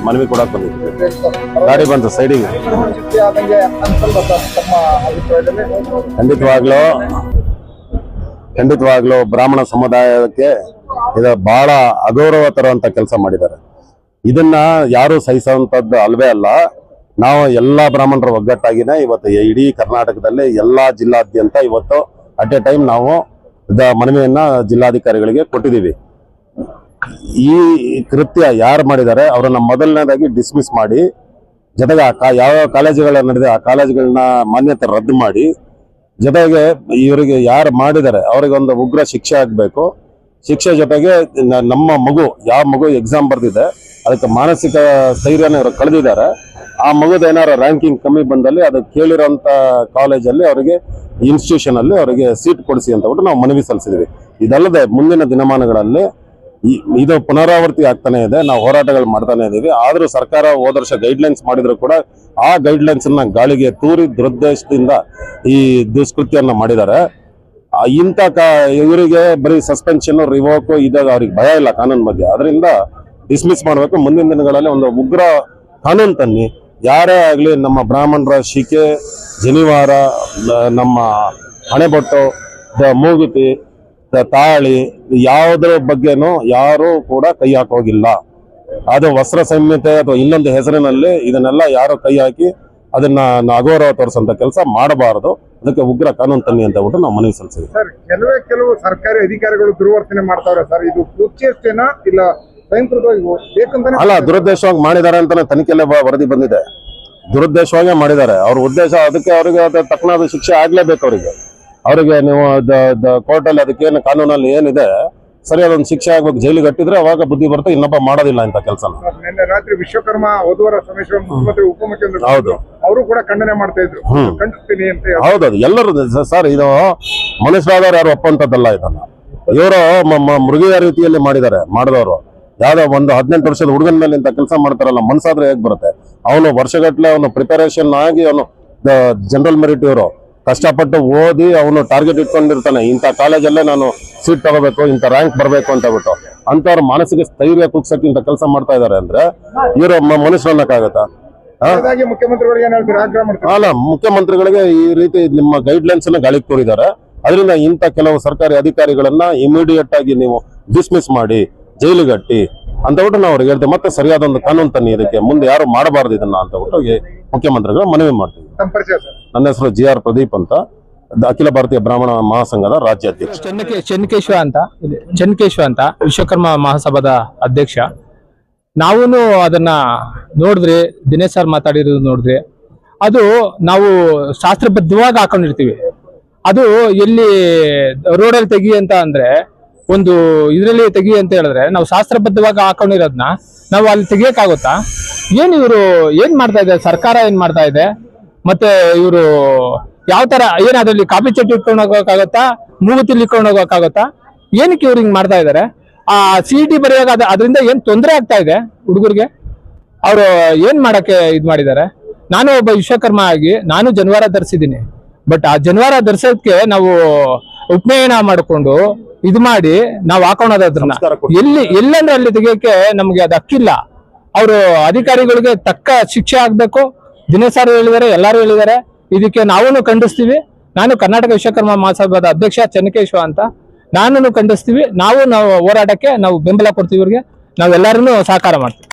ಮನವಿ ಕೊಡಕ್ ಬಂದಿದ್ವಿ. ಗಾಡಿ ಬಂತು ಸೈಡಿಗೆ. ಖಂಡಿತವಾಗ್ಲೂ ಬ್ರಾಹ್ಮಣ ಸಮುದಾಯಕ್ಕೆ ಇದು ಬಹಳ ಅಗೌರವ ತರುವಂತ ಕೆಲಸ ಮಾಡಿದ್ದಾರೆ. ಇದನ್ನ ಯಾರು ಸಹಿಸುವಂತದ್ದು ಅಲ್ವೇ ಅಲ್ಲ. ನಾವು ಎಲ್ಲಾ ಬ್ರಾಹ್ಮಣರ ಒಗ್ಗಟ್ಟಾಗಿನೇ ಇವತ್ತು ಇಡೀ ಕರ್ನಾಟಕದಲ್ಲಿ ಎಲ್ಲಾ ಜಿಲ್ಲಾದ್ಯಂತ ಇವತ್ತು ಅಟ್ ಎ ಟೈಮ್ ನಾವು ಮನವಿಯನ್ನ ಜಿಲ್ಲಾಧಿಕಾರಿಗಳಿಗೆ ಕೊಟ್ಟಿದ್ದೀವಿ. ಈ ಕೃತ್ಯ ಯಾರು ಮಾಡಿದ್ದಾರೆ ಅವರನ್ನ ಮೊದಲನೇದಾಗಿ ಡಿಸ್ಮಿಸ್ ಮಾಡಿ, ಜೊತೆಗೆ ಯಾವ ಕಾಲೇಜುಗಳ ನಡೆದಿದೆ ಆ ಕಾಲೇಜುಗಳನ್ನ ಮಾನ್ಯತೆ ರದ್ದು ಮಾಡಿ, ಜೊತೆಗೆ ಇವರಿಗೆ ಯಾರು ಮಾಡಿದ್ದಾರೆ ಅವರಿಗೆ ಒಂದು ಉಗ್ರ ಶಿಕ್ಷೆ ಆಗಬೇಕು. ಶಿಕ್ಷೆ ಜೊತೆಗೆ ನಮ್ಮ ಮಗು ಯಾವ ಮಗು ಎಕ್ಸಾಮ್ ಬರ್ದಿದೆ ಅದಕ್ಕೆ ಮಾನಸಿಕ ಸ್ಥೈರ್ಯನ ಇವರು ಕಳೆದಿದ್ದಾರೆ. ಆ ಮಗುದ ಏನಾರು ರ್ಯಾಂಕಿಂಗ್ ಕಮ್ಮಿ ಬಂದಲ್ಲಿ ಅದು ಕೇಳಿರೋಂಥ ಕಾಲೇಜಲ್ಲಿ ಅವರಿಗೆ ಇನ್ಸ್ಟಿಟ್ಯೂಷನ್ ಅಲ್ಲಿ ಅವರಿಗೆ ಸೀಟ್ ಕೊಡಿಸಿ ಅಂತ ಬಿಟ್ಟು ನಾವು ಮನವಿ ಸಲ್ಲಿಸಿದ್ವಿ. ಇದಲ್ಲದೆ ಮುಂದಿನ ದಿನಮಾನಗಳಲ್ಲಿ ಇದು ಪುನರಾವರ್ತಿ ಆಗ್ತಾನೆ ಇದೆ. ನಾವು ಹೋರಾಟಗಳು ಮಾಡ್ತಾನೆ ಇದೀವಿ. ಆದ್ರೂ ಸರ್ಕಾರ ಹೋದ ವರ್ಷ ಗೈಡ್ಲೈನ್ಸ್ ಮಾಡಿದ್ರು ಕೂಡ ಆ ಗೈಡ್ಲೈನ್ಸ್ ಅನ್ನ ಗಾಳಿಗೆ ತೂರಿ ದುರುದ್ದೇಶದಿಂದ ಈ ದುಷ್ಕೃತ್ಯನ್ನ ಮಾಡಿದ್ದಾರೆ. ಇಂಥ ಇವರಿಗೆ ಬರೀ ಸಸ್ಪೆನ್ಷನ್ ರಿವೋಕ್ ಇದಾಗ ಅವ್ರಿಗೆ ಭಯ ಇಲ್ಲ ಕಾನೂನು ಬಗ್ಗೆ. ಅದರಿಂದ ಡಿಸ್ಮಿಸ್ ಮಾಡಬೇಕು. ಮುಂದಿನ ದಿನಗಳಲ್ಲಿ ಒಂದು ಉಗ್ರ ಕಾನೂನು ತನ್ನಿ. ಯಾರೇ ಆಗಲಿ ನಮ್ಮ ಬ್ರಾಹ್ಮಣರ ಶಿಕೆ, ಜನಿವಾರ, ನಮ್ಮ ಹಣೆಬೊಟ್ಟು, ಮೂಗುತಿ, ತಾಳಿ ಯಾವುದ್ರ ಬಗ್ಗೆನೂ ಯಾರೂ ಕೂಡ ಕೈ ಹಾಕೋಗಿಲ್ಲ. ಅದು ವಸ್ತ್ರ ಸಂಹಿತೆ ಅಥವಾ ಇನ್ನೊಂದು ಹೆಸರಿನಲ್ಲಿ ಇದನ್ನೆಲ್ಲ ಯಾರು ಕೈ ಹಾಕಿ ಅದನ್ನ ಅಗೌರವ ತೋರಿಸಂತ ಕೆಲಸ ಮಾಡಬಾರದು. ಅದಕ್ಕೆ ಉಗ್ರ ಕಾನೂನು ತನ್ನಿ ಅಂತ ಬಿಟ್ಟು ನಾವು ಮನವಿ ಸಲ್ಲಿಸಿದ್ವಿ. ಸರ್, ಕೆಲವು ಸರ್ಕಾರಿ ಅಧಿಕಾರಿಗಳು ದುರ್ವರ್ತನೆ ಮಾಡ್ತಾವ್ರೆ ಸರ್. ಇದು ಉಚ್ಚೇಷ್ಟೇನಾ ಇಲ್ಲ ಸ್ವಯಂಕೃತವಾಗಿ ಬೇಕಂತಾನೆ? ಅಲ್ಲ, ದುರುದ್ದೇಶವಾಗಿ ಮಾಡಿದ್ದಾರೆ ಅಂತಾನೆ ತನಿಖೆಯಲ್ಲೇ ವರದಿ ಬಂದಿದೆ. ದುರುದ್ದೇಶವಾಗೇ ಮಾಡಿದ್ದಾರೆ. ಅವ್ರ ಉದ್ದೇಶ ಅದಕ್ಕೆ ಅವರಿಗೆ ತಕ್ಕನಾದ ಶಿಕ್ಷೆ ಆಗ್ಲೇಬೇಕು. ಅವರಿಗೆ ನೀವು ಕೋರ್ಟಲ್ಲಿ ಅದಕ್ಕೇನು ಕಾನೂನಲ್ಲಿ ಏನಿದೆ ಸರಿ ಅದೊಂದು ಶಿಕ್ಷೆ ಆಗ್ಬೇಕು. ಜೈಲಿಗೆ ಕಟ್ಟಿದ್ರೆ ಅವಾಗ ಬುದ್ಧಿ ಬರುತ್ತೆ, ಇನ್ನೊಬ್ಬ ಮಾಡೋದಿಲ್ಲ ಇಂಥ ಕೆಲಸ. ನಿನ್ನೆ ರಾತ್ರಿ ವಿಶ್ವಕರ್ಮ ಹೋದವರ ಸೋಮೇಶ್ವರ ಮುಖ್ಯಮಂತ್ರಿ ಉಪಮುಖ್ಯಮಂತ್ರಿ ಹೌದು ಅವರು ಕೂಡ ಖಂಡನೆ ಮಾಡ್ತಾ ಇದ್ರು. ಖಂಡಿಸ್ತೀನಿ ಅಂತ. ಹೌದೌದು, ಎಲ್ಲರೂ ಸರ್ ಇದು ಮನುಷ್ಯರಾದವ್ರು ಯಾರು ಒಪ್ಪಂತದ್ದಲ್ಲ. ಇದನ್ನ ಇವರು ಮೃಗೀಯ ರೀತಿಯಲ್ಲಿ ಮಾಡಿದವರು. ಯಾವ್ದೋ ಒಂದು 18 ವರ್ಷದ ಹುಡುಗನ ಮೇಲೆ ಇಂಥ ಕೆಲಸ ಮಾಡ್ತಾರಲ್ಲ, ಮನ್ಸಾದ್ರೆ ಹೇಗ್ ಬರುತ್ತೆ? ಅವನು ವರ್ಷಗಟ್ಲೆ ಅವನು ಪ್ರಿಪರೇಷನ್ ಆಗಿ ಅವನು ಜನರಲ್ ಮೆರಿಟ್ ಇವರು ಕಷ್ಟಪಟ್ಟು ಓದಿ ಅವನು ಟಾರ್ಗೆಟ್ ಇಟ್ಕೊಂಡಿರ್ತಾನೆ. ಇಂಥ ಕಾಲೇಜಲ್ಲೇ ನಾನು ಸೀಟ್ ತಗೋಬೇಕು, ಇಂಥ ರ್ಯಾಂಕ್ ಬರಬೇಕು ಅಂತ ಬಿಟ್ಟು ಅಂತವ್ರ ಮಾನಸಿಕ ಸ್ಥೈರ್ಯ ಕುಗ್ಸಕ್ಕೆ ಇಂಥ ಕೆಲಸ ಮಾಡ್ತಾ ಇದಾರೆ ಅಂದ್ರೆ ಇವರು ಮನುಷ್ಯರನ್ನಕ್ಕಾಗತ್ತಾ? ಅಲ್ಲ, ಮುಖ್ಯಮಂತ್ರಿಗಳಿಗೆ ಈ ರೀತಿ ನಿಮ್ಮ ಗೈಡ್ಲೈನ್ಸ್ ಅನ್ನ ಗಾಳಿಗೆ ತೋರಿದ್ದಾರೆ. ಅದರಿಂದ ಇಂಥ ಕೆಲವು ಸರ್ಕಾರಿ ಅಧಿಕಾರಿಗಳನ್ನ ಇಮಿಡಿಯೇಟ್ ಆಗಿ ನೀವು ಡಿಸ್ಮಿಸ್ ಮಾಡಿ ಜೈಲಿಗಟ್ಟಿ ಅಂತ ಬಿಟ್ಟು ನಾವು ಅವ್ರಿಗೆ ಹೇಳ್ತೇವೆ. ಮತ್ತೆ ಸರಿಯಾದ ಒಂದು ಕಾನೂನು ತನ್ನಿ, ಇದಕ್ಕೆ ಮುಂದೆ ಯಾರು ಮಾಡಬಾರ್ದು ಇದನ್ನ ಅಂತ ಬಿಟ್ಟು ಮುಖ್ಯಮಂತ್ರಿಗಳ ಮನವಿ ಮಾಡ್ತೀವಿ. ನನ್ನ ಹೆಸರು GR ಪ್ರದೀಪ್ ಅಂತ, ಅಖಿಲ ಭಾರತೀಯ ಬ್ರಾಹ್ಮಣ ಮಹಾಸಂಘದ ರಾಜ್ಯಾಧ್ಯಕ್ಷ. ಚೆನ್ನಕೇಶ್ವ ಅಂತ ವಿಶ್ವಕರ್ಮ ಮಹಾಸಭಾದ ಅಧ್ಯಕ್ಷ. ನಾವು ಅದನ್ನ ನೋಡಿದ್ರೆ, ದಿನೇಶ್ ಸರ್ ಮಾತಾಡಿರೋದು ನೋಡಿದ್ರೆ, ಅದು ನಾವು ಶಾಸ್ತ್ರಬದ್ಧವಾಗಿ ಹಾಕೊಂಡಿರ್ತೀವಿ. ಅದು ಎಲ್ಲಿ ರೋಡಲ್ಲಿ ತೆಗಿ ಅಂತ ಅಂದ್ರೆ ಒಂದು ಇದರಲ್ಲಿ ತೆಗಿ ಅಂತ ಹೇಳಿದ್ರೆ ನಾವು ಶಾಸ್ತ್ರಬದ್ಧವಾಗಿ ಹಾಕೊಂಡಿರೋದನ್ನ ನಾವು ಅಲ್ಲಿ ತೆಗಿಯಕ್ಕಾಗುತ್ತಾ? ಇವರು ಏನ್ ಮಾಡ್ತಾ ಇದೆ, ಸರ್ಕಾರ ಏನ್ ಮಾಡ್ತಾ ಇದೆ? ಮತ್ತೆ ಇವರು ಯಾವ ತರ ಅದರಲ್ಲಿ ಕಾಪಿ ಚಟ್ಟಿ ಇಟ್ಕೊಂಡು ಹೋಗೋಕ್ಕಾಗತ್ತಾ, ಮೂಗುತಿಲಿ ಇಟ್ಕೊಂಡು ಹೋಗೋಕ್ಕಾಗತ್ತಾ? ಏನಕ್ಕೆ ಇವ್ರು ಹಿಂಗ್ ಮಾಡ್ತಾ ಇದಾರೆ? ಆ CET ಬರೆಯುವಾಗ ಅದರಿಂದ ಏನ್ ತೊಂದರೆ ಆಗ್ತಾ ಇದೆ ಹುಡುಗರಿಗೆ? ಅವರು ಏನ್ ಮಾಡಕ್ಕೆ ಇದ್ ಮಾಡಿದ್ದಾರೆ? ನಾನು ಒಬ್ಬ ವಿಶ್ವಕರ್ಮ ಆಗಿ ನಾನು ಜನಿವಾರ ಧರಿಸಿದ್ದೀನಿ. ಬಟ್ ಆ ಜನಿವಾರ ಧರಿಸೋದಕ್ಕೆ ನಾವು ಉಪನಯನ ಮಾಡಿಕೊಂಡು ಇದು ಮಾಡಿ ನಾವು ಹಾಕೋಣೋದನ್ನ ಎಲ್ಲಂದ್ರೆ ಅಲ್ಲಿ ತೆಗಿಯಕ್ಕೆ ನಮ್ಗೆ ಅದು ಹಕ್ಕಿಲ್ಲ. ಅವರು ಅಧಿಕಾರಿಗಳಿಗೆ ತಕ್ಕ ಶಿಕ್ಷೆ ಆಗ್ಬೇಕು. ದಿನೇಶ್ ಸರ್ ಹೇಳಿದ್ದಾರೆ, ಎಲ್ಲಾರು ಹೇಳಿದ್ದಾರೆ. ಇದಕ್ಕೆ ನಾವು ಖಂಡಿಸ್ತೀವಿ. ನಾನು ಕರ್ನಾಟಕ ವಿಶ್ವಕರ್ಮ ಮಹಾಸಭಾದ ಅಧ್ಯಕ್ಷ ಚೆನ್ನಕೇಶ್ವ ಅಂತ. ನಾನು ಖಂಡಿಸ್ತೀವಿ. ನಾವು ಹೋರಾಟಕ್ಕೆ ನಾವು ಬೆಂಬಲ ಕೊಡ್ತೀವಿ. ಇವ್ರಿಗೆ ನಾವೆಲ್ಲರೂ ಸಹಕಾರ ಮಾಡ್ತೀವಿ.